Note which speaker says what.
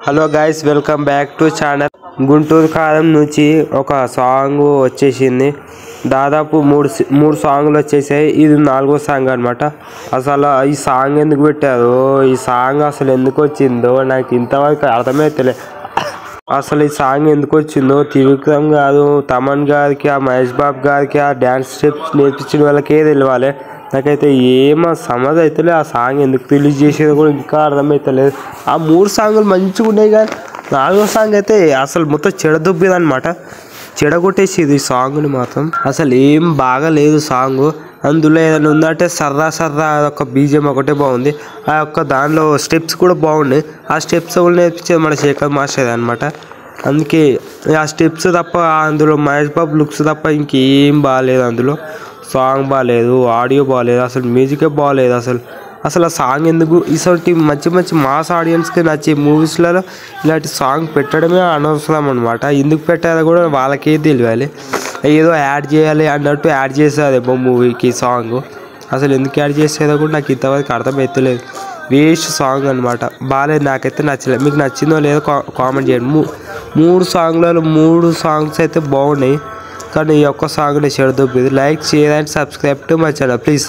Speaker 1: Hello guys, welcome back to channel. Guntur కారం నుంచి ఒక సాంగ్ వచ్చేసింది. దాదాపు మూడు సాంగ్లు వచ్చేసాయి. ఇది 4వ సాంగ్ అనమాట. అసలు ఈ సాంగ్ ఎందుకు పెట్టారో, ఈ సాంగ్ అసలు ఎందుకు వచ్చిందో నాకు ఇంతవరకు అర్థమైతలే. అసలు ఈ సాంగ్ ఎందుకు వచ్చిందో త్రివిక్రమ్ గారు, తమన్ గారికి, ఆ మహేష్ బాబు గారికి ఆ డ్యాన్స్ స్టెప్స్ నేర్పించిన వాళ్ళకే తెలియాలి. నాకైతే ఏమో సమజ్ అవుతలే. ఆ సాంగ్ ఎందుకు రిలీజ్ చేసేది కూడా ఇంకా అర్థమవుతలేదు. ఆ 3 సాంగులు మంచిగా ఉన్నాయి, కానీ 4వ సాంగ్ అయితే అసలు మొత్తం చెడదొబ్బిది అనమాట. చెడగొట్టేసేది ఈ సాంగ్ని మాత్రం. అసలు ఏం బాగాలేదు సాంగ్. అందులో ఏదైనా ఉందంటే సర్రా సర్రా అదొక బీజిఎం ఒకటే బాగుంది. ఆ యొక్క దానిలో స్టెప్స్ కూడా బాగున్నాయి. ఆ స్టెప్స్ కూడా నేర్పించేది మన శేఖర్ మాస్టర్ అనమాట. అందుకే ఆ స్టెప్స్ తప్ప, అందులో మహేష్ బాబు లుక్స్ తప్ప ఇంకేం బాగాలేదు. అందులో సాంగ్ బాగాలేదు, ఆడియో బాగాలేదు, అసలు మ్యూజికే బాగాలేదు. అసలు ఆ సాంగ్ ఎందుకు? ఇటువంటి మంచి మంచి మాస్ ఆడియన్స్కి నచ్చే మూవీస్లలో ఇలాంటి సాంగ్ పెట్టడమే అనవసరం అనమాట. ఎందుకు పెట్టాలో కూడా వాళ్ళకే తెలియాలి. ఏదో యాడ్ చేయాలి అన్నట్టు యాడ్ చేసేదేమో మూవీకి సాంగ్. అసలు ఎందుకు యాడ్ చేసేదో కూడా నాకు ఇంతవరకు అర్థమవుతలేదు. వేస్ట్ సాంగ్ అనమాట. బాగాలేదు, నాకైతే నచ్చలేదు. మీకు నచ్చిందో లేదో కామెంట్ చేయండి. 3 సాంగ్లలో 3 సాంగ్స్ అయితే బాగున్నాయి, కానీ ఈ ఒక్క సాంగ్ని షేర్ దొబ్బింది. Like, share and subscribe to my channel please.